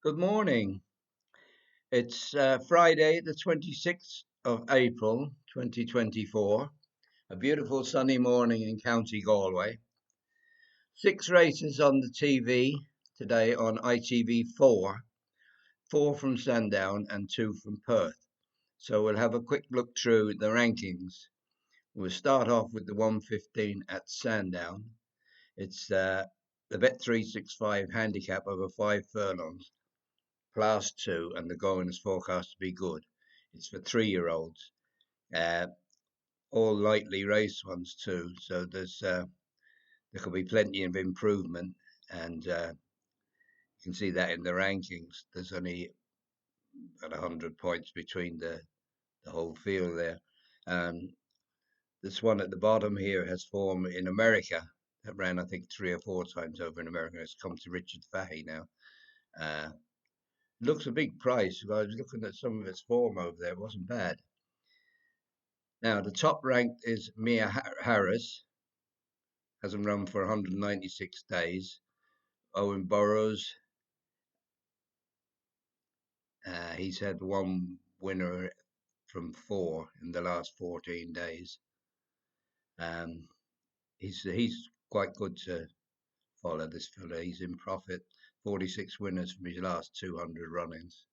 Good morning. It's Friday, the 26th of April, 2024. A beautiful sunny morning in County Galway. 6 races on the TV today on ITV4, four from Sandown and two from Perth. So we'll have a quick look through the rankings. We'll start off with the 115 at Sandown. It's the Bet365 handicap over 5 furlongs. Class 2, and the going is forecast to be good. It's for 3-year-olds, uh, all lightly raced ones too. So there could be plenty of improvement, and you can see that in the rankings. There's only about 100 points between the whole field there. This one at the bottom here has form in America. That ran, I think, 3 or 4 times over in America. It's come to Richard Fahey now. Uh, Looks a big price. I was looking at some of its form over there. It wasn't bad. Now, the top ranked is Mia Harris, hasn't run for 196 days. Owen Burrows, he's had one winner from 4 in the last 14 days. Um, he's quite good to follow, this fella. He's in profit, 46 winners from his last 200 runnings.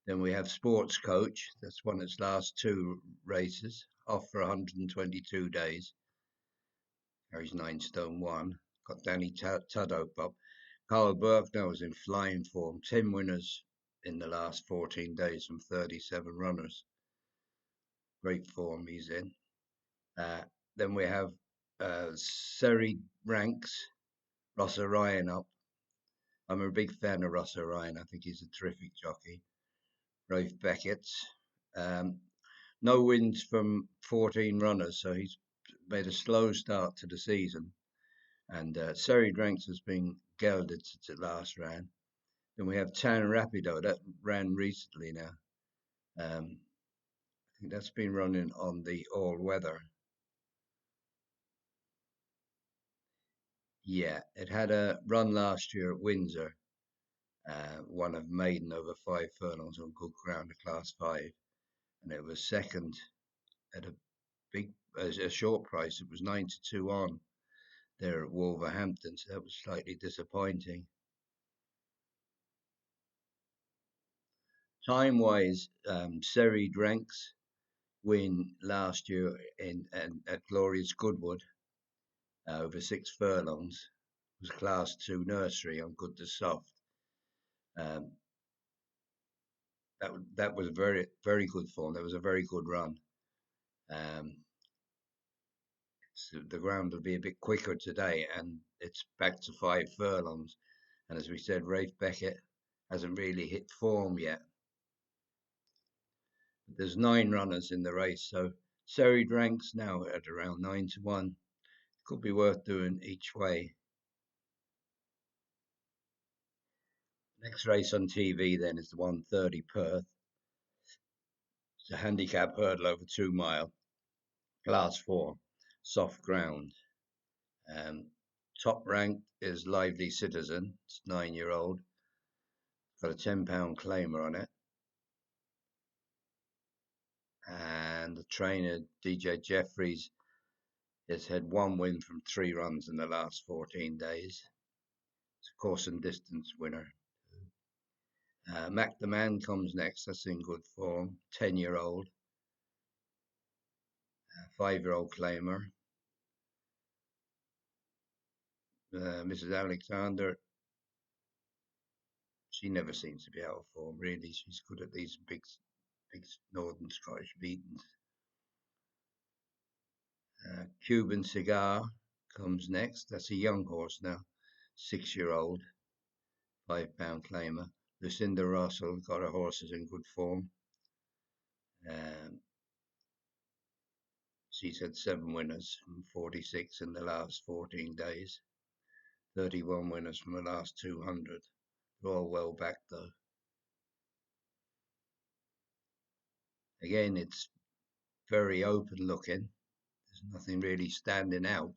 Then we have Sports Coach. That's won its last 2 races, off for 122 days. Carries 9 stone 1. Got Danny Tudhope up. Carl Burke now is in flying form. 10 winners in the last 14 days from 37 runners. Great form he's in. Then we have Seri Ranks, Ross Orion up. I'm a big fan of Ross Orion. I think he's a terrific jockey. Rafe Beckett. No wins from 14 runners, so he's made a slow start to the season. And Seri Ranks has been gelded since it last ran. Then we have Tan Rapido that ran recently now. I think that's been running on the all weather. Yeah, it had a run last year at Windsor, one of maiden over 5 furlongs on good ground, a class 5, and it was second at a short price. It was 9-2 on there at Wolverhampton, so that was slightly disappointing. Time-wise, Seri Dranks win last year at Glorious Goodwood over 6 furlongs. It was class 2 nursery on good to soft. Um, that was very good form. That was a very good run. Um, so the ground will be a bit quicker today, and it's back to 5 furlongs. And as we said, Rafe Beckett hasn't really hit form yet. There's 9 runners in the race, so Seri Dranks now at around 9-1. Could be worth doing each way. Next race on TV then is the 130 Perth. It's a handicap hurdle over 2 mile, class 4, soft ground. Top ranked is Lively Citizen. It's 9-year-old. Got a £10 claimer on it. And the trainer, DJ Jeffries, has had one win from 3 runs in the last 14 days. It's a course and distance winner. Mac the Man comes next. That's in good form. 10-year-old. 5-year-old claimer. Mrs. Alexander, she never seems to be out of form, really. She's good at these big Northern Scottish beatings. Cuban Cigar comes next. That's a young horse now, 6-year-old, £5 claimer. Lucinda Russell got her horses in good form. She's had 7 winners from 46 in the last 14 days. 31 winners from the last 200. They're all well back though. Again, it's very open looking. There's nothing really standing out.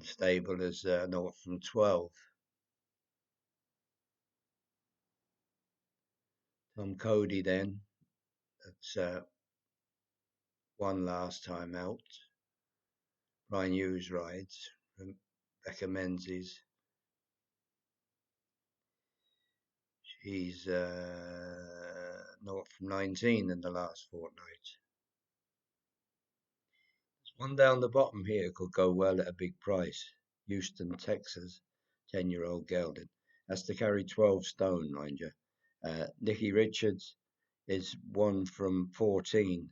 And stable is 0 from 12. Tom Cody then, that's one last time out. Brian Hughes rides. Rebecca Menzies. She's 0 from 19 in the last fortnight. One down the bottom here could go well at a big price. Houston, Texas, 10-year-old gelding. Has to carry 12 stone, mind you. Nicky Richards is 1 from 14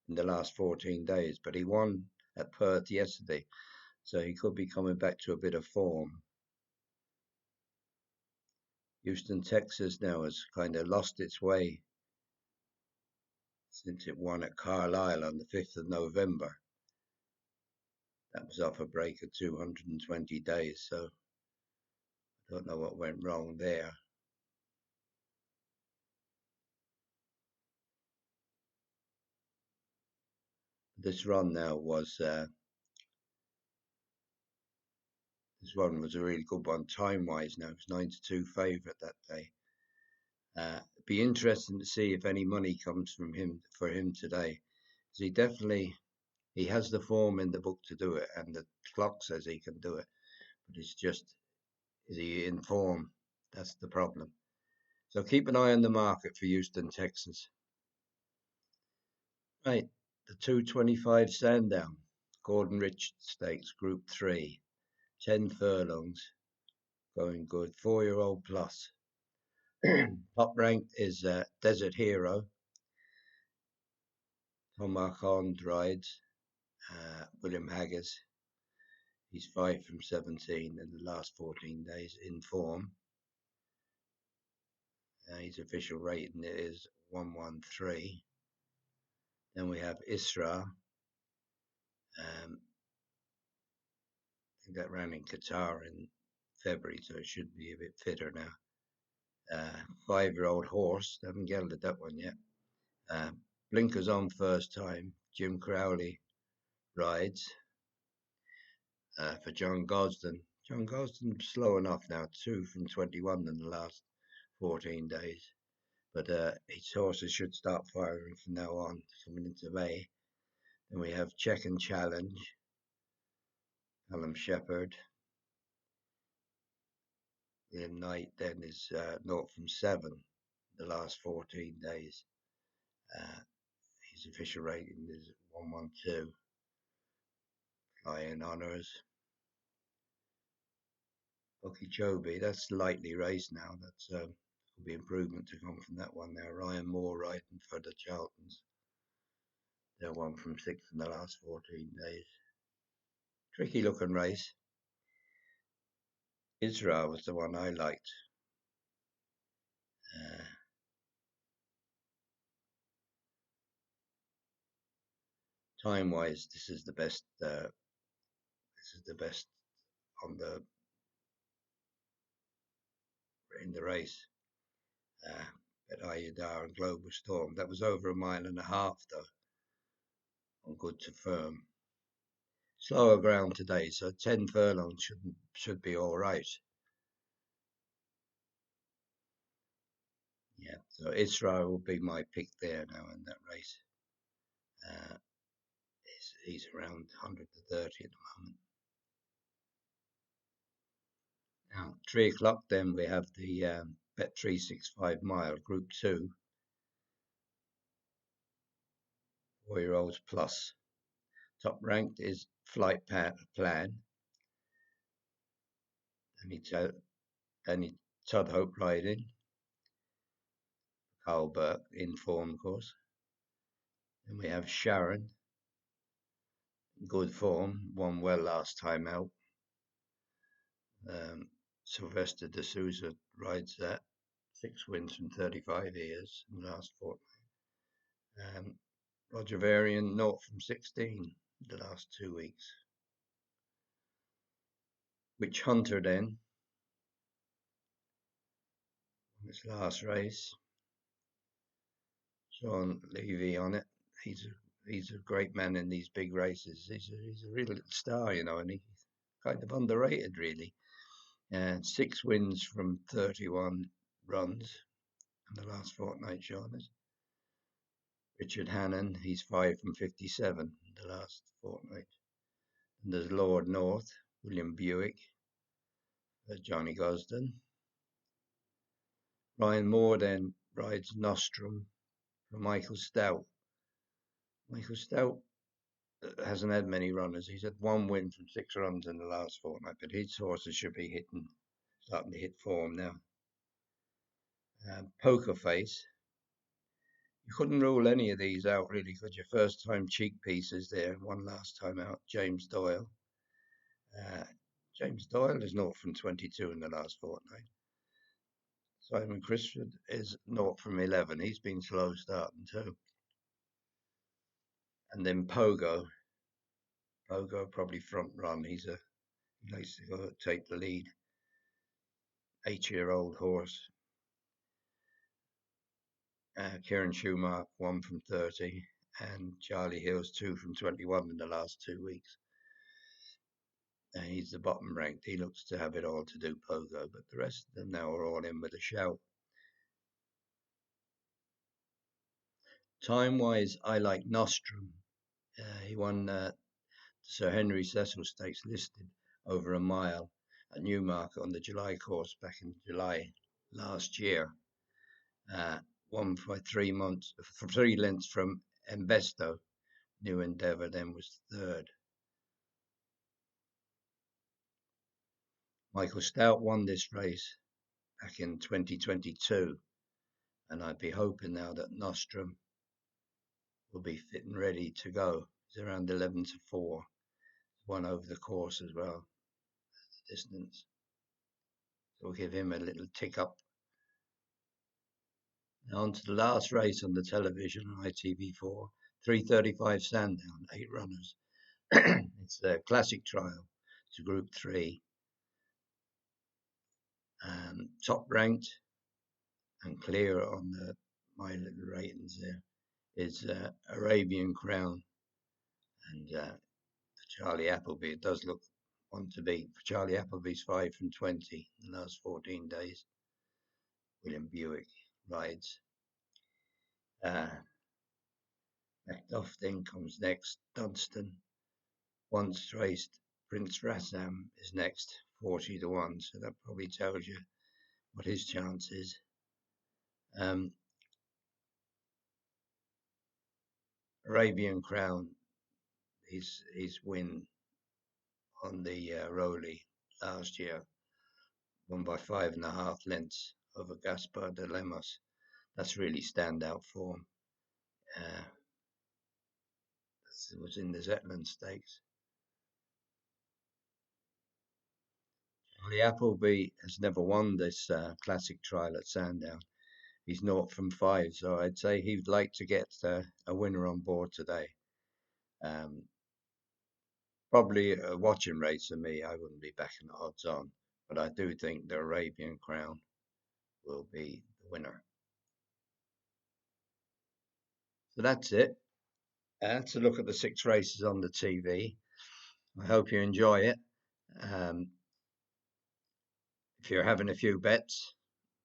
in the last 14 days, but he won at Perth yesterday, so he could be coming back to a bit of form. Houston, Texas now has kind of lost its way since it won at Carlisle on the 5th of November. That was off a break of 220 days, so I don't know what went wrong there. This run now was a really good one time-wise. Now it's 9-2 favourite that day. It'd be interesting to see if any money comes from him for him today, because he has the form in the book to do it, and the clock says he can do it. But it's just, is he in form? That's the problem. So keep an eye on the market for Houston, Texas. Right, the 225 Sandown, Gordon Richards Stakes, Group 3, 10 furlongs, going good, 4-year-old plus. Top ranked is Desert Hero. Tom Marquand rides. William Haggis. He's 5 from 17 in the last 14 days in form. His official rating is 113. Then we have Isra. I think that ran in Qatar in February, so it should be a bit fitter now. 5-year-old horse. Haven't gelded that one yet. Blinkers on first time. Jim Crowley rides for John Gosden. John Gosden's slow enough now, 2 from 21 in the last 14 days. But his horses should start firing from now on, coming into May. Then we have Check and Challenge, Callum Shepherd. William Knight then is 0 from 7 the last 14 days. His official rating is 112. Flying Honours. Okeechobee, that's lightly raced now. That's will be improvement to come from that one now. Ryan Moore riding for the Charltons. They're 1 from 6 in the last 14 days. Tricky looking race. Israel was the one I liked. Time-wise, this is the best. This is the best on the in the race. At Ayadar and Global Storm. That was over 1.5 miles though, on good to firm. Slower ground today, so 10 furlongs should be all right. Yeah, so Israel will be my pick there now in that race. He's around 100 to 30 at the moment. Now, 3 o'clock, then we have the Bet 365 mile, Group 2, 4-year-olds plus. Top ranked is Flight Plan. Danny Todd Hope riding. Carl Burke in form, of course. Then we have Sharon, good form, won well last time out. Sylvester de Souza rides that, 6 wins from 35 years in the last fortnight. Roger Varian, 0 from 16 the last 2 weeks. Witch Hunter then, this last race. Sean Levy on it. He's a great man in these big races. He's a real star, you know, and he kind of underrated, really. And 6 wins from 31 runs in the last fortnight, Shawners. Richard Hannon, he's 5 from 57 in the last fortnight. And there's Lord North, William Buick, Johnny Gosden. Ryan Moore then rides Nostrum for Michael Stout. Michael Stout hasn't had many runners. He's had 1 win from 6 runs in the last fortnight, but his horses should be starting to hit form now. Poker Face. You couldn't rule any of these out, really, because your first time cheek pieces there, one last time out, James Doyle. James Doyle is 0 from 22 in the last fortnight. Simon Crisford is 0 from 11. He's been slow starting too. And then Pogo probably front run. He likes to go take the lead. 8-year-old horse. Kieran Schumacher 1 from 30, and Charlie Hills 2 from 21 in the last 2 weeks. He's the bottom ranked. He looks to have it all to do, Pogo, but the rest of them now are all in with a shout. Time-wise, I like Nostrum. He won Sir Henry Cecil Stakes listed over a mile at Newmarket on the July course back in July last year. Won by 3 lengths from Embesto. New Endeavour then was third. Michael Stout won this race back in 2022, and I'd be hoping now that Nostrum will be fit and ready to go. It's around 11-4. Won over the course as well, the distance. So we'll give him a little tick up. Now on to the last race on the television on ITV4, 3:35 Sandown, 8 runners. It's a classic trial. It's a Group 3. Top ranked and clear on my little ratings there is Arabian Crown, and for Charlie Appleby it does look one to beat. For Charlie Appleby's 5 from 20 in the last 14 days. William Buick rides. Macduff then comes next. Dunstan, once raced Prince Rassam is next, 40-1. So that probably tells you what his chance is. Arabian Crown, his win on the Rowley last year, won by 5.5 lengths over Gaspar de Lemos. That's really standout form. It was in the Zetland Stakes. Charlie Appleby has never won this classic trial at Sandown. He's 0 from 5, so I'd say he'd like to get a winner on board today. Probably a watching race for me. I wouldn't be backing the odds on, but I do think the Arabian Crown will be the winner. So that's it. That's a look at the 6 races on the TV. I hope you enjoy it. If you're having a few bets,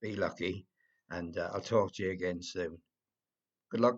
be lucky, and I'll talk to you again soon. Good luck.